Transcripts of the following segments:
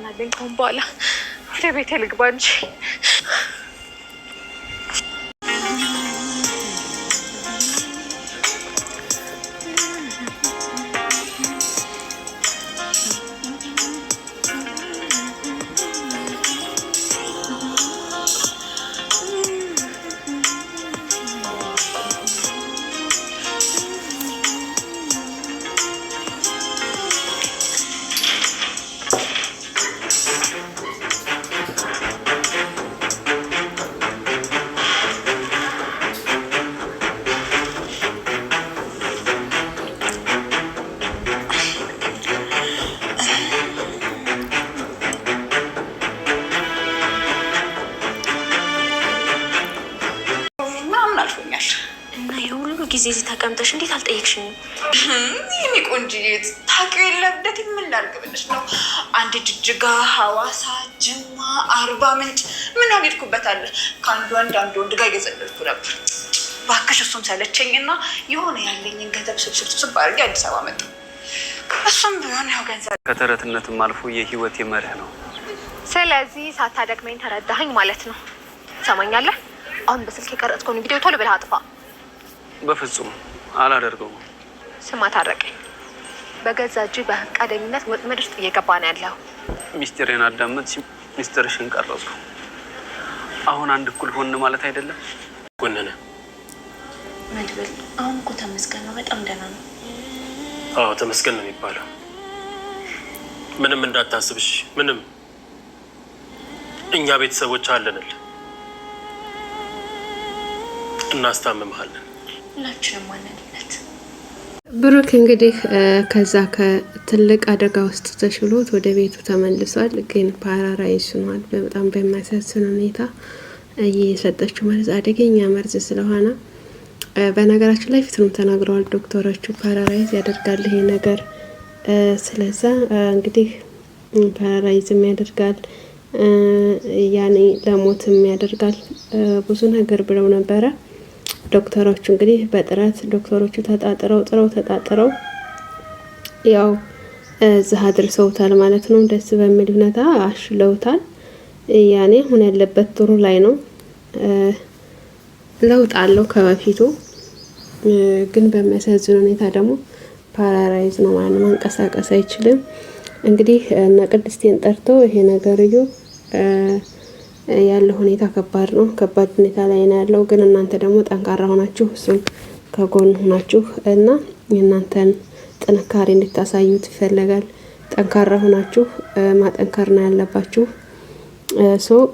ማናለኝ ኮምባላ ወደ ቤቴ ልግባ እንጂ ጊዜ እዚህ ተቀምጠሽ እንዴት አልጠየቅሽኝም? የኔ ቆንጆዬት ታውቂው የለ ብደት ምን ላድርግ ብለሽ ነው? አንድ ጅጅጋ፣ ሐዋሳ፣ ጅማ፣ አርባ ምንጭ ምን አልሄድኩበታል። ከአንዱ አንድ ወንድ ጋር እየዘለልኩ ነበር። እባክሽ እሱም ሰለቸኝና የሆነ ያለኝን ገንዘብ ስብስብ አድርጌ አዲስ አበባ መጣሁ። እሱም ቢሆን ያው ገንዘብ ከተረትነትም አልፎ የህይወት የመርህ ነው። ስለዚህ ሳታደክመኝ ተረዳኸኝ ማለት ነው። ትሰማኛለህ? አሁን በስልክ የቀረጽከውን ቪዲዮ ቶሎ ብለህ አጥፋ። በፍጹም አላደርገውም። ስማ ታረቀኝ፣ በገዛ እጅ በፈቃደኝነት ወጥመድ ውስጥ እየገባ ነው ያለው። ሚስጥሬን አዳመጥ፣ ሚስጥርሽን ቀረጽኩ። አሁን አንድ እኩል ሆን ማለት አይደለም። ጎነነ መድብል፣ አሁን እኮ ተመስገን ነው፣ በጣም ደህና ነው። አዎ ተመስገን ነው የሚባለው። ምንም እንዳታስብሽ፣ ምንም እኛ ቤተሰቦች አለንል፣ እናስታምምሃለን። ሁላችንም አለንለት። ብሩክ እንግዲህ ከዛ ከትልቅ አደጋ ውስጥ ተሽሎት ወደ ቤቱ ተመልሷል። ግን ፓራላይዝ ሆኗል። በጣም በሚያሳዝን ሁኔታ እየሰጠችው መርዝ አደገኛ መርዝ ስለሆነ በነገራችን ላይ ፊትንም ተናግረዋል ዶክተሮቹ። ፓራላይዝ ያደርጋል ይሄ ነገር። ስለዛ እንግዲህ ፓራላይዝም ያደርጋል፣ ያኔ ለሞትም ያደርጋል፣ ብዙ ነገር ብለው ነበረ ዶክተሮቹ። እንግዲህ በጥረት ዶክተሮቹ ተጣጥረው ያው እዚህ አድርሰውታል ማለት ነው። ደስ በሚል ሁኔታ አሽለውታል። ያኔ አሁን ያለበት ጥሩ ላይ ነው፣ ለውጥ አለው ከበፊቱ። ግን በሚያሳዝን ሁኔታ ደግሞ ፓራላይዝ ነው ማለት ነው፣ መንቀሳቀስ አይችልም። እንግዲህ እነ ቅድስቴን ጠርቶ ይሄ ነገርዩ ያለው ሁኔታ ከባድ ነው፣ ከባድ ሁኔታ ላይ ነው ያለው። ግን እናንተ ደግሞ ጠንካራ ሆናችሁ እሱን ከጎን ሆናችሁ እና የእናንተን ጥንካሬ እንድታሳዩት ይፈልጋል። ጠንካራ ሆናችሁ ማጠንከር ነው ያለባችሁ።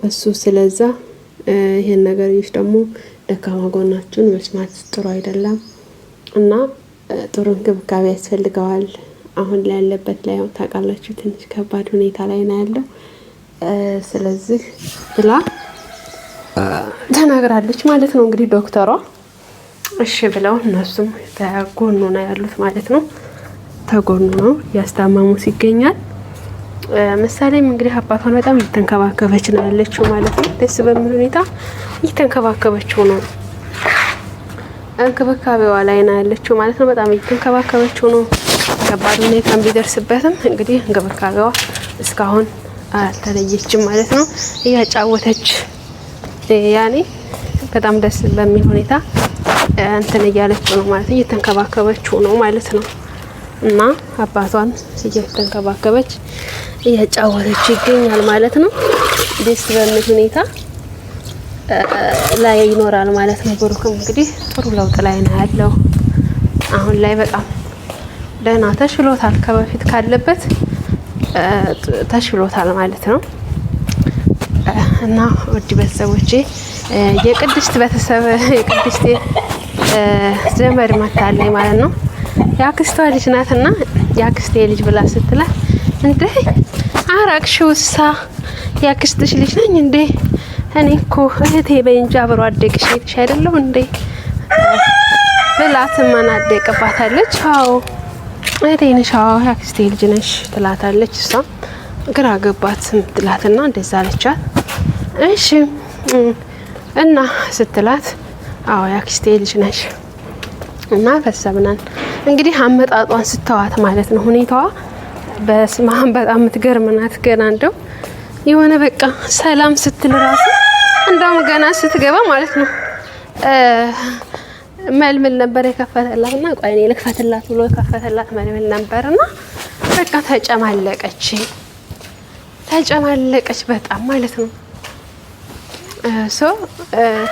እሱ ስለዛ ይሄን ነገር ይሽ ደግሞ ደካማ ጎናችሁን መስማት ጥሩ አይደለም እና ጥሩ እንክብካቤ ያስፈልገዋል። አሁን ላይ ያለበት ላይ ታውቃላችሁ ትንሽ ከባድ ሁኔታ ላይ ነው ያለው። ስለዚህ ብላ ተናግራለች ማለት ነው። እንግዲህ ዶክተሯ እሺ ብለው እነሱም ተጎኑ ነው ያሉት ማለት ነው። ተጎኑ ነው ያስታመሙት ይገኛል። ምሳሌም እንግዲህ አባቷን በጣም እየተንከባከበች ነው ያለችው ማለት ነው። ደስ በሚል ሁኔታ እየተንከባከበችው ነው፣ እንክብካቤዋ ላይ ነው ያለችው ማለት ነው። በጣም እየተንከባከበችው ነው። ከባድ ሁኔታ ቢደርስበትም እንግዲህ እንክብካቤዋ እስካሁን አልተለየችም ማለት ነው። እያጫወተች ያኔ በጣም ደስ በሚል ሁኔታ እንትን እያለችው ነው ማለት ነው። እየተንከባከበችው ነው ማለት ነው። እና አባቷን እየተንከባከበች እያጫወተች ይገኛል ማለት ነው። ደስ በሚል ሁኔታ ላይ ይኖራል ማለት ነው። ብሩክም እንግዲህ ጥሩ ለውጥ ላይ ነው ያለው። አሁን ላይ በጣም ደህና ተሽሎታል፣ ከበፊት ካለበት ተሽሎታል ማለት ነው። እና ውድ ቤተሰቦቼ የቅድስት ቤተሰብ የቅድስት ዘመድ መታለኝ ማለት ነው። ያክስቷ ልጅ ናትና ያክስቴ ልጅ ብላ ስትላት እንዴ አራቅሽውሳ ያክስትሽ ልጅ ነኝ እንዴ? እኔ እኮ እህቴ በእንጃ አብሮ አደግሽ እህትሽ አይደለሁ እንዴ ብላት ማናደቅባታለች። አዎ እህቴ ነሽ፣ አዎ ያክስቴ ልጅ ነሽ ትላታለች። እሷም ግራ ገባት ትላትና እንደዛ አለቻት። እሺ እና ስትላት አዎ ያክስቴ ልጅ ነሽ እና በሰብናን እንግዲህ አመጣጧን ስተዋት ማለት ነው። ሁኔታዋ በስማም በጣም የምትገርም ናት። ገና እንደው የሆነ በቃ ሰላም ስትል ራሱ እንደውም ገና ስትገባ ማለት ነው መልምል ነበር የከፈተላት እና ቆይ እኔ ልክፈትላት ብሎ የከፈተላት መልምል ነበርና በቃ ተጨማለቀች በጣም ማለት ነው።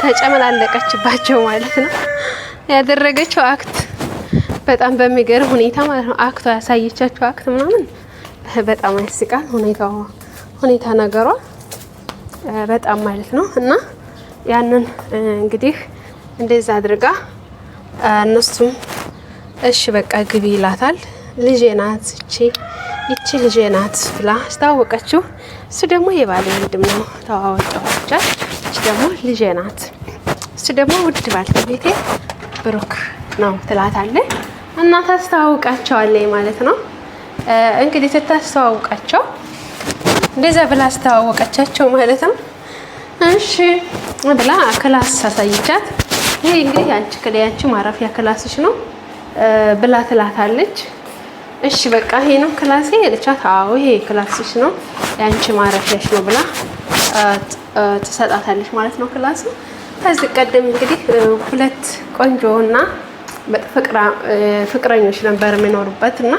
ተጨመላለቀችባቸው ማለት ነው። ያደረገችው አክት በጣም በሚገርም ሁኔታ ማለት ነው። አክቷ ያሳየቻቸው አክት ምናምን በጣም ያስቃል። ሁኔታ ነገሯ በጣም ማለት ነው። እና ያንን እንግዲህ እንደዛ አድርጋ እነሱም እሺ በቃ ግቢ ይላታል። ልጄ ናት ይቺ ልጄ ናት ብላ አስታወቀችው። እሱ ደግሞ የባሌ ወንድም ነው ተዋወቀዋቻል። እቺ ደግሞ ልጄ ናት፣ እሱ ደግሞ ውድ ባለቤቴ ብሩክ ነው ትላታለች። እና ታስተዋውቃቸዋለች ማለት ነው። እንግዲህ ስታስተዋውቃቸው እንደዛ ብላ አስተዋወቀቻቸው ማለት ነው። እሺ ብላ ክላስ አሳይቻት። ይሄ እንግዲህ ያንቺ ማረፊያ ክላስሽ ነው ብላ ትላታለች። እሺ በቃ ይሄ ነው ክላሴ ያለቻት። አዎ ይሄ ክላስሽ ነው ያንቺ ማረፊያሽ ነው ብላ ትሰጣታለች ማለት ነው ክላሱ። ከዚህ ቀደም እንግዲህ ሁለት ቆንጆና ፍቅረኞች ነበር የሚኖሩበት እና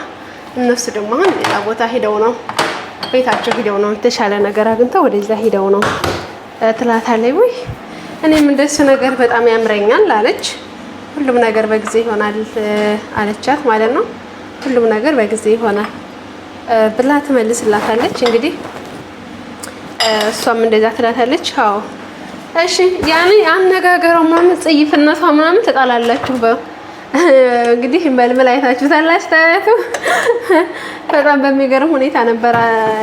እነሱ ደግሞ አሁን ሌላ ቦታ ሄደው ነው ቤታቸው ሄደው ነው የተሻለ ነገር አግኝተው ወደዛ ሄደው ነው ትላታለች። ወይ እኔም እንደሱ ነገር በጣም ያምረኛል አለች። ሁሉም ነገር በጊዜ ይሆናል አለቻት ማለት ነው። ሁሉም ነገር በጊዜ ይሆናል ብላ ትመልስላታለች። እንግዲህ እሷም እንደዛ ትላታለች። አዎ እሺ ያኔ አነጋገሯ ምናምን ጽይፍነቷ ምናምን ትጣላላችሁ። እንግዲህ መልመል አይታችሁታል። አስተያየቱ በጣም በሚገርም ሁኔታ ነበር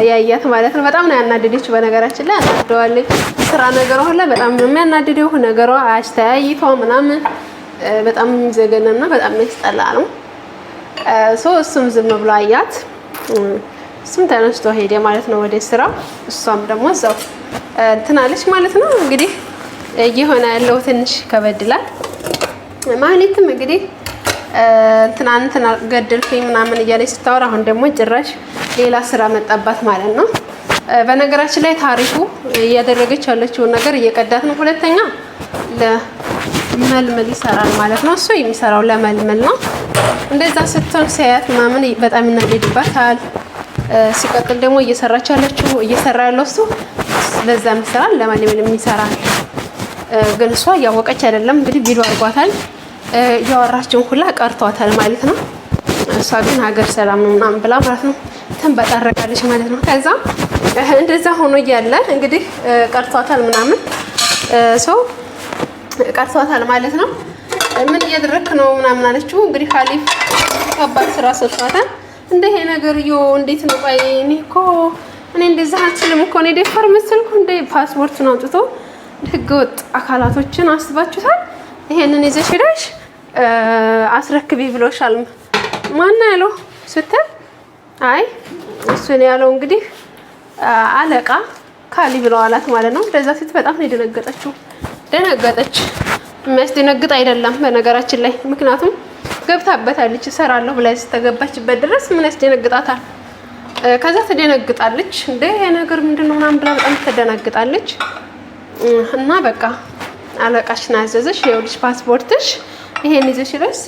ያያት ማለት ነው። በጣም ነው ያናደደችው። በነገራችን ላይ አናደዋለች። ስራ ነገሯ ሁላ በጣም ነው የሚያናደደው ነገሯ። አስተያይቷ ምናምን በጣም የሚዘገነና በጣም የሚያስጠላ ነው። እሱም ዝም ብሎ አያት። እሱም ተነስቶ ሄደ ማለት ነው ወደ ስራ። እሷም ደግሞ እዛው ትናለች ማለት ነው። እንግዲህ እየሆነ ያለው ትንሽ ከበድላል። ማህሌትም እንግዲህ ትናንትና ገደልኩኝ ምናምን እያለች ስታወራ አሁን ደግሞ ጭራሽ ሌላ ስራ መጣባት ማለት ነው። በነገራችን ላይ ታሪኩ እያደረገች ያለችውን ነገር እየቀዳት ነው። ሁለተኛ ለመልመል ይሰራል ማለት ነው። እሱ የሚሰራው ለመልመል ነው። እንደዛ ስትሆን ሲያያት ምናምን በጣም ይናደድባታል። ሲቀጥል ደግሞ እየሰራ ያለው እሱ ለዛም ይሰራል ለመልመልም ይሰራል። ግን እሷ እያወቀች አይደለም። እንግዲህ ቪዲዮ አድርጓታል። እያወራችውን ሁላ ቀርቷታል ማለት ነው። እሷ ግን ሀገር ሰላም ነው ምናምን ብላ ማለት ነው ተንበጣረቃለች ማለት ነው። ከዛ እንደዛ ሆኖ እያለ እንግዲህ ቀርቷታል ምናምን ሰው ቀርቷታል ማለት ነው። ምን እያደረክ ነው ምናምን አለችው። እንግዲህ ካሊፍ ከባድ ስራ ሰጥቷታል። እንደ ይሄ ነገርዮ እንዴት ነው? ቆይ እኔ እንደዛ አልችልም እኮ እኔ ደፋር መሰልኩ እንደ ፓስፖርቱን አውጥቶ ህገወጥ አካላቶችን አስባችሁታል። ይሄንን ይዘሽ ሄደሽ አስረክቢ ብሎሻል። ማን ያለው ስትል አይ እሱን ያለው እንግዲህ አለቃ ካሊ ብለው አላት ማለት ነው። እንደዛ ስትል በጣም ነው የደነገጠችው። ደነገጠች። የሚያስደነግጥ አይደለም በነገራችን ላይ ምክንያቱም ገብታበታለች። እሰራለሁ ብላ ስተገባችበት ድረስ ምን ያስደነግጣታል? ከዛ ትደነግጣለች። እንደ ነገር ምንድነው ምናምን ብላ በጣም ትደነግጣለች። እና በቃ አለቃሽን አዘዘሽ ይኸውልሽ ፓስፖርትሽ ይሄን ይዘሽ ድረስ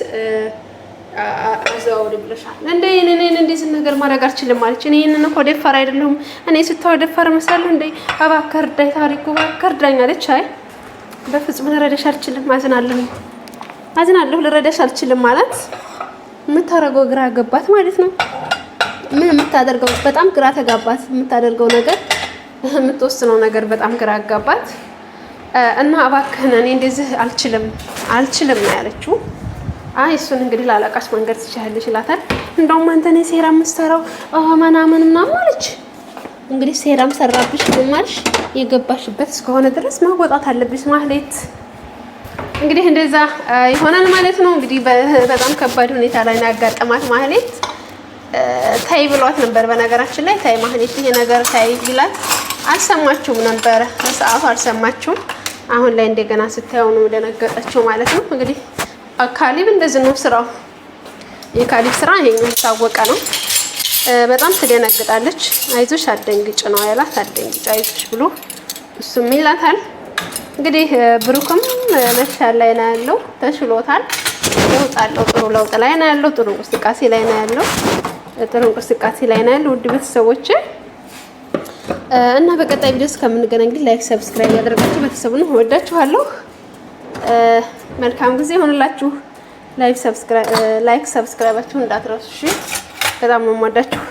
አዘዋውሪ ብለሻል። እንደ እኔ እንደዚህ ነገር ማድረግ አልችልም አለች። እኔ ይሄንን እኮ ደፋር አይደለሁም። እኔ ስታው ደፋር መስላለሁ እንደ እባክህ እርዳኝ ታሪኩ እባክህ እርዳኝ አለች። አይ በፍጹም ልረዳሽ አልችልም፣ አዝናለሁ ልረዳሽ አልችልም ማለት የምታደርገው ግራ ገባት ማለት ነው። ምን የምታደርገው በጣም ግራ ተጋባት። የምታደርገው ነገር የምትወስነው ነገር በጣም ግራ አጋባት እና እባክህን እኔ እንደዚህ አልችልም ነው ያለችው። አይ እሱን እንግዲህ ላለቃሽ መንገድ ትችያለሽ ይላታል። እንደውም አንተ ነህ ሴራ የምትሰራው ምናምን አለች። እንግዲህ ሴራም ሰራብሽ ግማሽ የገባሽበት እስከሆነ ድረስ መወጣት አለብሽ ማህሌት። እንግዲህ እንደዛ ይሆናል ማለት ነው። እንግዲህ በጣም ከባድ ሁኔታ ላይ ያጋጠማት ማህሌት ታይ ብሏት ነበር። በነገራችን ላይ ታይ ማህሌት ይሄ ነገር ታይ ቢላት አልሰማችሁም ነበረ፣ በሰዓቱ አልሰማችሁም። አሁን ላይ እንደገና ስታየው ነው ደነገጠችው ማለት ነው። እንግዲህ ካሊብ እንደዚህ ነው ስራው። የካሊብ ስራ ይሄኛው የታወቀ ነው። በጣም ትደነግጣለች። አይዞሽ አትደንግጭ ነው ያላት። አትደንግጭ አይዞሽ ብሎ እሱም ይላታል። እንግዲህ ብሩክም መሻል ላይ ነው ያለው፣ ተሽሎታል። ለውጥ አለው፣ ጥሩ ለውጥ ላይ ነው ያለው፣ ጥሩ እንቅስቃሴ ላይ ነው ያለው፣ ውድ ቤተሰቦች እና በቀጣይ ቪዲዮ እስከምንገናኝ እንግዲህ ላይክ ሰብስክራይብ ያደረጋችሁ ቤተሰቡን ወዳችኋለሁ። መልካም ጊዜ ይሆንላችሁ። ላይክ ሰብስክራይባችሁን እንዳትረሱ እሺ። በጣም ነው የምወዳችሁ።